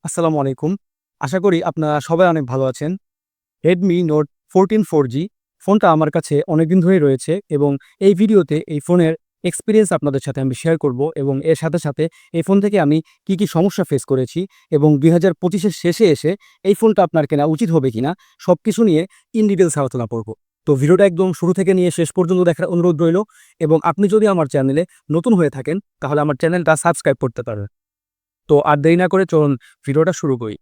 আসসালামু আলাইকুম। আশা করি আপনারা সবাই অনেক ভালো আছেন। Redmi Note 14 4G ফোনটা আমার কাছে অনেকদিন ধরেই রয়েছে এবং এই ভিডিওতে এই ফোনের এক্সপেরিয়েন্স আপনাদের সাথে আমি শেয়ার করব এবং এর সাথে এই ফোন থেকে আমি কি সমস্যা ফেস করেছি এবং ২০২৫ এর শেষে এসে এই ফোনটা আপনার কেনা উচিত হবে কিনা সবকিছু নিয়ে ইন ডিটেইলস আলোচনা করব। তো ভিডিওটা একদম শুরু থেকে নিয়ে শেষ পর্যন্ত দেখার অনুরোধ রইল এবং আপনি যদি আমার চ্যানেলে নতুন হয়ে থাকেন তাহলে আমার চ্যানেলটা সাবস্ক্রাইব করতে পারেন। তো আর দেরি না করে চলুন ভিডিওটা শুরু করি।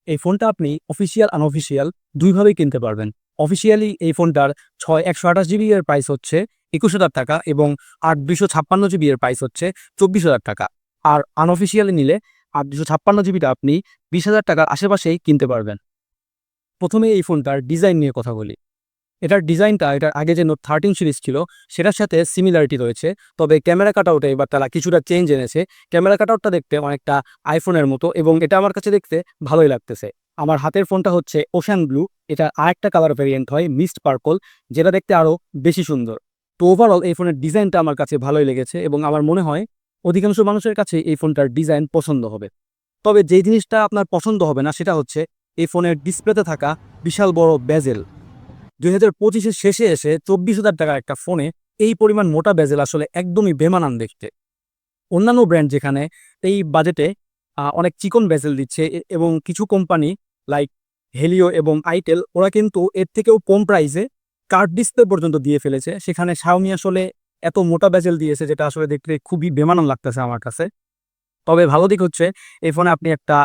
এই ফোনটা আপনি অফিসিয়াল আনঅফিসিয়াল দুইভাবেই কিনতে পারবেন। অফিসিয়ালি এই ফোনটার 128 জিবি এর প্রাইস হচ্ছে ২১,০০০ টাকা এবং ২56 জিবি এর প্রাইস হচ্ছে ২৪,০০০ টাকা। আর আনঅফিসিয়ালি নিলে ২56 জিবিটা আপনি ২০,০০০ টাকার আশেপাশেই কিনতে পারবেন। প্রথমে এই ফোনটার ডিজাইন নিয়ে কথা বলি। এটার ডিজাইনটা এটার আগে যে নোট 13 সিরিজ ছিল সেটার সাথে সিমিলারিটি রয়েছে, তবে ক্যামেরা কাটআউটে এবার তারা কিছুটা চেঞ্জ এনেছে। ক্যামেরা কাটআউটটা দেখতে অনেকটা আইফোনের মতো এবং এটা আমার কাছে দেখতে ভালোই লাগতেছে। আমার হাতের ফোনটা হচ্ছে ওশান ব্লু, এটা আরেকটা কালার ভেরিয়েন্ট হয় মিস্ট পার্পল, যেটা দেখতে আরও বেশি সুন্দর। তো ওভারঅল এই ফোনের ডিজাইনটা আমার কাছে ভালোই লেগেছে এবং আমার মনে হয় অধিকাংশ মানুষের কাছে এই ফোনটার ডিজাইন পছন্দ হবে। তবে যেই জিনিসটা আপনার পছন্দ হবে না সেটা হচ্ছে এই ফোনের ডিসপ্লেতে থাকা বিশাল বড় বেজেল। ২০২৫-এর শেষে এসে ২৪,০০০ টাকার একটা ফোনে এই পরিমাণ মোটা বেজেল আসলে একদমই বেমানান দেখতে। অন্যান্য ব্র্যান্ড যেখানে এই বাজেটে অনেক চিকন বেজেল দিচ্ছে এবং কিছু কোম্পানি লাইক হেলিও এবং আইটেল ওরা কিন্তু এর থেকেও কম প্রাইসে কার্ভ ডিসপ্লে পর্যন্ত দিয়ে ফেলেছে। সেখানে Xiaomi আসলে এত মোটা বেজেল দিয়েছে যেটা আসলে দেখতে খুবই বেমানান লাগতেছে আমার কাছে। তবে ভালো দিক হচ্ছে এই ফোনে আপনি একটা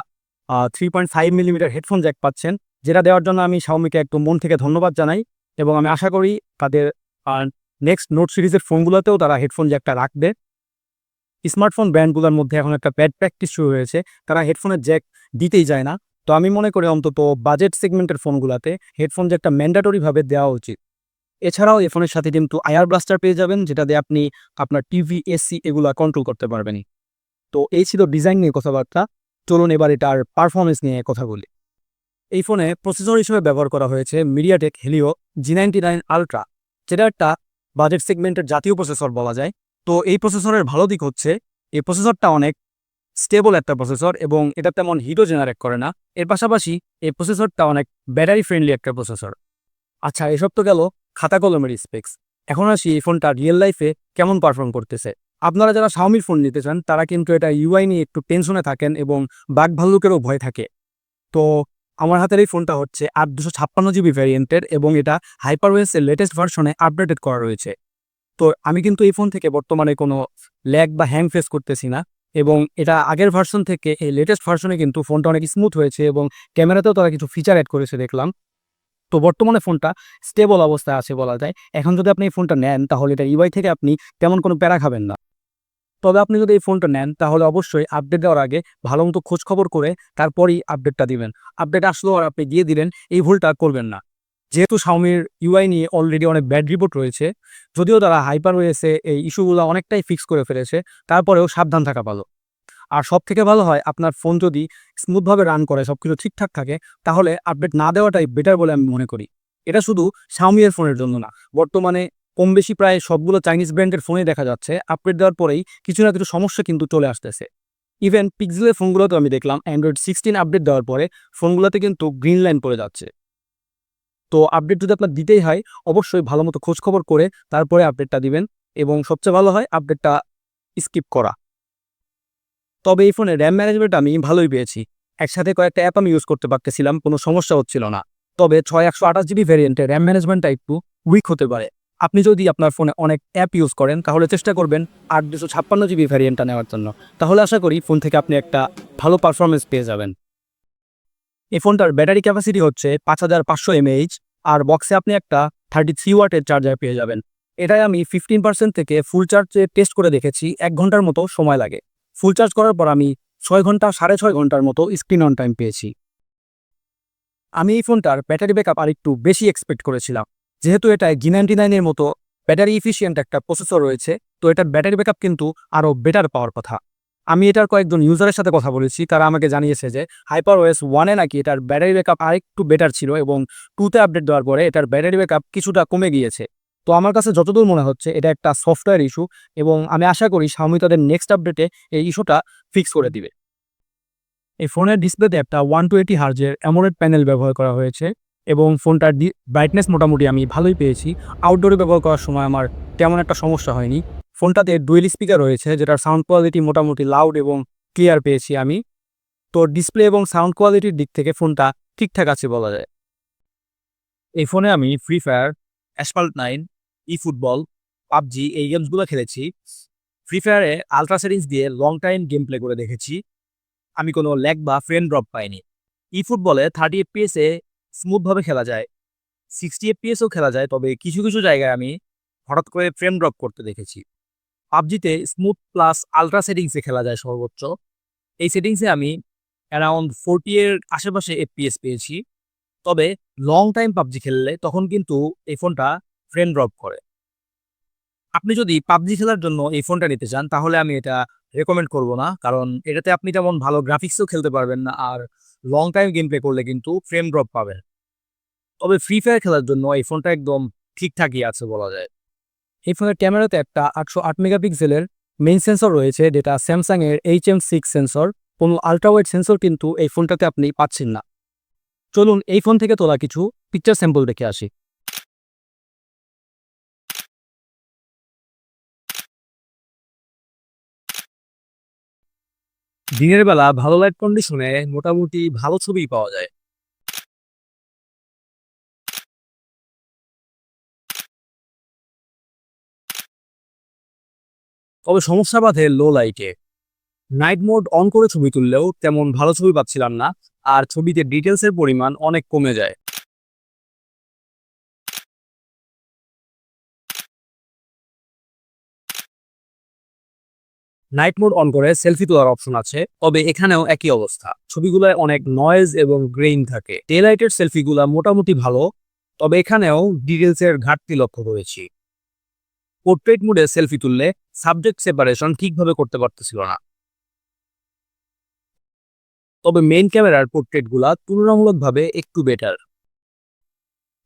3.5 মিলিমিটার হেডফোন জ্যাক পাচ্ছেন, যেটা দেওয়ার জন্য আমি Xiaomi-কে একদম মন থেকে ধন্যবাদ জানাই এবং আমি আশা করি তাদের নেক্সট নোট সিরিজের ফোনগুলোতেও তারা হেডফোন জ্যাকটা রাখবে। স্মার্টফোন ব্র্যান্ডগুলোর মধ্যে এখন একটা ব্যাড প্র্যাকটিস শুরু হয়েছে, তারা হেডফোনের জ্যাক দিতেই যায় না। তো আমি মনে করি অন্তত বাজেট সেগমেন্টের ফোনগুলোতে হেডফোন জ্যাকটা ম্যান্ডেটরিভাবে দেওয়া উচিত। এছাড়াও এই ফোনের সাথে কিন্তু আয়ার ব্লাস্টার পেয়ে যাবেন, যেটা দিয়ে আপনি আপনার টিভি, এসি এগুলা কন্ট্রোল করতে পারবেন। তো এই ছিল ডিজাইন নিয়ে কথাবার্তা। চলুন এবার এটার পারফরমেন্স নিয়ে কথা বলি। এই ফোনে প্রসেসর হিসেবে ব্যবহার করা হয়েছে MediaTek Helio G99 Ultra, যেটা একটা বাজেট সেগমেন্টের জাতীয় প্রসেসর বলা যায়। তো এই প্রসেসরের ভালো দিক হচ্ছে এই প্রসেসরটা অনেক স্টেবল একটা প্রসেসর এবং এটা তেমন হিটও জেনারেট করে না। এর পাশাপাশি এই প্রসেসরটা অনেক ব্যাটারি ফ্রেন্ডলি একটা প্রসেসর। আচ্ছা, এসব তো গেল খাতা কলমের স্পেক্স। এখন আসি এই ফোনটা রিয়েল লাইফে কেমন পারফর্ম করতেছে। আপনারা যারা Xiaomi ফোন নিতে চান তারা কিন্তু এটা ইউআই নিয়ে একটু টেনশনে থাকেন এবং বাগ ভাল্লুকেরও ভয় থাকে। তো আমার হাতের এই ফোনটা হচ্ছে ৮ ২৫৬ জিবি ভ্যারিয়েন্টের এবং এটা HyperOS এর লেটেস্ট ভার্সনে আপডেটেড করা রয়েছে। তো আমি কিন্তু এই ফোন থেকে বর্তমানে কোনো ল্যাগ বা হ্যাং ফেস করতেছি না এবং এটা আগের ভার্সন থেকে এই লেটেস্ট ভার্সনে কিন্তু ফোনটা অনেক স্মুথ হয়েছে এবং ক্যামেরাতেও তারা কিছু ফিচার অ্যাড করেছে দেখলাম। তো বর্তমানে ফোনটা স্টেবল অবস্থায় আছে বলা যায়। এখন যদি আপনি এই ফোনটা নেন তাহলে এটা ইউআই থেকে আপনি তেমন কোনো প্যারা খাবেন না। তবে আপনি যদি এই ফোনটা নেন তাহলে অবশ্যই আপডেট দেওয়ার আগে ভালোমতো খোঁজখবর করে তারপরই আপডেটটা দিবেন। আপডেট আসলেও আর আপনি দিয়ে দিলেন, এই ভুলটা করবেন না। যেহেতু Xiaomi-র ইউআই নিয়ে অলরেডি অনেক ব্যাড রিপোর্ট রয়েছে, যদিও তারা HyperOS এ এই ইস্যুগুলো অনেকটাই ফিক্স করে ফেলেছে, তারপরেও সাবধান থাকা ভালো। আর সবথেকে ভালো হয় আপনার ফোন যদি স্মুথভাবে রান করে সবকিছু ঠিকঠাক থাকে তাহলে আপডেট না দেওয়াটাই বেটার বলে আমি মনে করি। এটা শুধু Xiaomi এর ফোনের জন্য না, বর্তমানে কম বেশি প্রায় সবগুলো চাইনিজ ব্র্যান্ডের ফোনেই দেখা যাচ্ছে আপডেট দেওয়ার পরেই কিছু না কিছু সমস্যা কিন্তু চলে আসতেছে। ইভেন পিক্সেলের ফোনগুলোতেও আমি দেখলাম Android 16 আপডেট দেওয়ার পরে ফোনগুলোতে কিন্তু গ্রিন লাইন পড়ে যাচ্ছে। তো আপডেট যদি আপনার দিতেই হয় অবশ্যই ভালোমতো খোঁজখবর করে তারপরে আপডেটটা দিবেন এবং সবচেয়ে ভালো হয় আপডেটটা স্কিপ করা। তবে এই ফোনে র্যাম ম্যানেজমেন্ট আমি ভালোই পেয়েছি। একসাথে কয়েকটা অ্যাপ আমি ইউজ করতে পারতেছিলাম, কোনো সমস্যা হচ্ছিল না। তবে 128 জিবি ভ্যারিয়েন্টে র্যাম ম্যানেজমেন্টটা একটু উইক হতে পারে। আপনি যদি আপনার ফোনে অনেক অ্যাপ ইউজ করেন তাহলে চেষ্টা করবেন ৮ ২৫৬ জিবি ভ্যারিয়েন্টটা নেওয়ার জন্য। তাহলে আশা করি ফোন থেকে আপনি একটা ভালো পারফরমেন্স পেয়ে যাবেন। এই ফোনটার ব্যাটারি ক্যাপাসিটি হচ্ছে ৫৫০০ এমএএইচ আর বক্সে আপনি একটা 33 ওয়াটের চার্জার পেয়ে যাবেন। এটাই আমি 15% থেকে ফুল চার্জে টেস্ট করে দেখেছি, ১ ঘন্টার মতো সময় লাগে। ফুল চার্জ করার পর আমি ৬ ঘন্টা ৬.৫ ঘন্টার মতো স্ক্রিন অন টাইম পেয়েছি। আমি এই ফোনটার ব্যাটারি ব্যাকআপ আরেকটু বেশি এক্সপেক্ট করেছিলাম। যেহেতু এটা G99 এর মতো ব্যাটারি এফিশিয়েন্ট একটা প্রসেসর রয়েছে, তো এটার ব্যাটারি ব্যাকআপ কিন্তু আরও বেটার পাওয়ার কথা। আমি এটার কয়েকজন ইউজারের সাথে কথা বলেছি, তারা আমাকে জানিয়েছে যে HyperOS 1 এ নাকি এটার ব্যাটারি ব্যাকআপ আরেকটু বেটার ছিল এবং 2 তে আপডেট দেওয়ার পরে এটার ব্যাটারি ব্যাকআপ কিছুটা কমে গিয়েছে। তো আমার কাছে যতদূর মনে হচ্ছে এটা একটা সফটওয়্যার ইস্যু এবং আমি আশা করি Xiaomi তাদের নেক্সট আপডেটে এই ইস্যুটা ফিক্স করে দিবে। এই ফোনের ডিসপ্লেতে একটা 120 হার্জের অ্যামোলেড প্যানেল ব্যবহার করা হয়েছে এবং ফোনটার ব্রাইটনেস মোটামুটি আমি ভালোই পেয়েছি। আউটডোরে ব্যবহার করার সময় আমার তেমন একটা সমস্যা হয়নি। ফোনটাতে ডুয়েল স্পিকার রয়েছে, যেটার সাউন্ড কোয়ালিটি মোটামুটি লাউড এবং ক্লিয়ার পেয়েছি আমি। তো ডিসপ্লে এবং সাউন্ড কোয়ালিটির দিক থেকে ফোনটা ঠিকঠাক আছে বলা যায়। এই ফোনে আমি free fire, asphalt 9, football, PUBG এই গেমসগুলো খেলেছি। ফ্রি ফায়ারে আলট্রা সেটিংস দিয়ে লং টাইম গেম প্লে করে দেখেছি। আমি কোনো ল্যাগ বা ফ্রেম ড্রপ পাইনি। ফুটবলে 30 FPS এ স্মুথভাবে খেলা যায়, 60 FPS ও খেলা যায়, তবে কিছু কিছু জায়গায় আমি হঠাৎ করে ফ্রেম ড্রপ করতে দেখেছি। পাবজিতে স্মুথ প্লাস আলট্রা সেটিংসে খেলা যায় সর্বোচ্চ। এই সেটিংসে আমি অ্যারাউন্ড 40 এর আশেপাশে FPS পেয়েছি। তবে লং টাইম পাবজি খেললে তখন কিন্তু এই ফোনটা ফ্রেম ড্রপ করে। আপনি যদি পাবজি খেলার জন্য এই ফোনটা নিতে চান তাহলে আমি এটা রেকমেন্ড করব না, কারণ এটাতে আপনি তেমন ভালো গ্রাফিক্সও খেলতে পারবেন না, আর লং টাইম গেম প্লে করলে কিন্তু ফ্রেম ড্রপ পাবেন। তবে ফ্রি ফায়ার খেলার জন্য এই ফোনটা একদম ঠিকঠাকই আছে বলা যায়। এই ফোনের ক্যামেরাতে একটা 808 মেগাপিক্সেলের মেইন সেন্সর রয়েছে, যেটা স্যামসাং এর HM6 সেন্সর। কোনো আল্ট্রাওয়াইড সেন্সর কিন্তু এই ফোনটাতে আপনি পাচ্ছেন না। চলুন এই ফোন থেকে তোলা কিছু পিকচার স্যাম্পল দেখে আসি। দিনের বেলা ভালো লাইট কন্ডিশনে মোটামুটি ভালো ছবি পাওয়া যায়। তবে সমস্যা বাধে লো লাইটে। নাইট মোড অন করে ছবি তুললেও তেমন ভালো ছবি পাচ্ছিলাম না, আর ছবিতে ডিটেলসের পরিমাণ অনেক কমে যায়। নাইট মোড অন করে সেলফি তোলার অপশন আছে, তবে এখানেও একই অবস্থা, ছবিগুলোয় অনেক নয়েজ এবং গ্রেইন থাকে। ডে লাইটের সেলফিগুলা মোটামুটি ভালো, তবে এখানেও ডিটেলসের ঘাটতি লক্ষ্য করেছি। পোর্ট্রেট মোডে সেলফি তুললে সাবজেক্ট সেপারেশন ঠিকভাবে করতে পারতেছিল না। তবে মেইন ক্যামেরার পোর্ট্রেটগুলা তুলনামূলকভাবে একটু বেটার।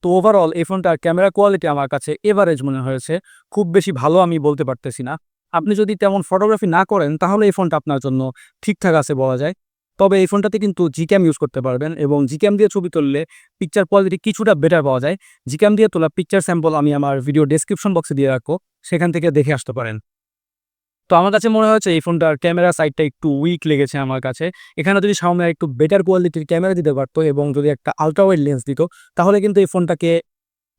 তো ওভারঅল এই ফোনটার ক্যামেরা কোয়ালিটি আমার কাছে এভারেজ মনে হয়েছে, খুব বেশি ভালো আমি বলতে পারতেছি না। আপনি যদি তেমন ফটোগ্রাফি না করেন তাহলে এই ফোনটা আপনার জন্য ঠিকঠাক আছে বলা যায়। তবে এই ফোনটাতে কিন্তু জিক্যাম ইউজ করতে পারবেন এবং জিক্যাম দিয়ে ছবি তুললে পিকচার কোয়ালিটি কিছুটা বেটার পাওয়া যায়। জিক্যাম দিয়ে তোলা পিকচার স্যাম্পল আমি আমার ভিডিও ডেসক্রিপশন বক্সে দিয়ে রাখবো, সেখান থেকে দেখে আসতে পারেন। তো আমার কাছে মনে হয়েছে এই ফোনটার ক্যামেরা সাইডটা একটু উইক লেগেছে আমার কাছে। এখানে যদি Xiaomi একটু বেটার কোয়ালিটির ক্যামেরা দিতে পারতো এবং যদি একটা আল্ট্রা ওয়াইড লেন্স দিত, তাহলে কিন্তু এই ফোনটাকে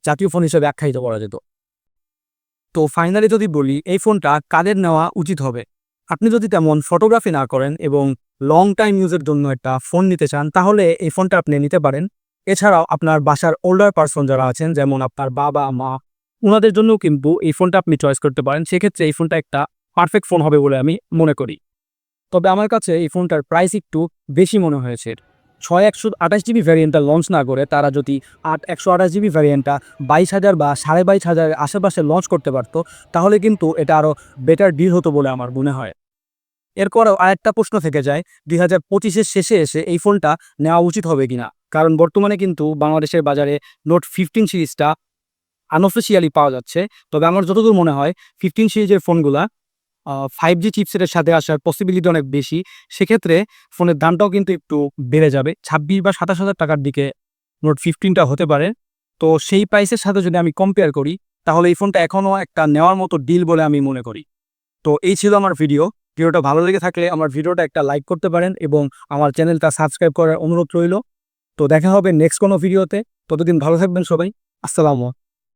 জাতীয় ফোন হিসেবে আখ্যায়িত করা যেত। তো ফাইনালি যদি বলি এই ফোনটা কাদের নেওয়া উচিত হবে, আপনি যদি তেমন ফটোগ্রাফি না করেন এবং লং টাইম ইউজের জন্য একটা ফোন নিতে চান তাহলে এই ফোনটা আপনি নিতে পারেন। এছাড়াও আপনার বাসার ওল্ডার পারসন যারা আছেন, যেমন আপনার বাবা মা, ওনাদের জন্যও কিন্তু এই ফোনটা আপনি চয়েস করতে পারেন। সেক্ষেত্রে এই ফোনটা একটা পারফেক্ট ফোন হবে বলে আমি মনে করি। তবে আমার কাছে এই ফোনটার প্রাইস একটু বেশি মনে হয়েছে। 6128 জিবি ভ্যারিয়েন্টটা লঞ্চ না করে তারা যদি 128 জিবি ভ্যারিয়েন্টটা 22,000 বা 22,500 আশেপাশে লঞ্চ করতে পারতো, তাহলে কিন্তু এটা আরও বেটার ডিল হতো বলে আমার মনে হয়। এরপরেও আরেকটা প্রশ্ন থেকে যায়, 2025-এর শেষে এসে এই ফোনটা নেওয়া উচিত হবে কিনা, কারণ বর্তমানে কিন্তু বাংলাদেশের বাজারে নোট 15 সিরিজটা আনঅফিসিয়ালি পাওয়া যাচ্ছে। তবে আমার যতদূর মনে হয় 15 সিরিজের ফোনগুলা 5G চিপসেটের সাথে আসার পসিবিলিটি অনেক বেশি। সেক্ষেত্রে ফোনের দামটাও কিন্তু একটু বেড়ে যাবে, 26 বা 27,000 টাকার দিকে নোট 15টা হতে পারে। তো সেই প্রাইসের সাথে যদি আমি কম্পেয়ার করি তাহলে এই ফোনটা এখনও একটা নেওয়ার মতো ডিল বলে আমি মনে করি। তো এই ছিল আমার ভিডিওটা ভালো লেগে থাকলে আমার ভিডিওটা একটা লাইক করতে পারেন এবং আমার চ্যানেলটা সাবস্ক্রাইব করার অনুরোধ রইল। তো দেখা হবে নেক্সট কোনো ভিডিওতে। ততদিন ভালো থাকবেন সবাই। আসসালামু আলাইকুম।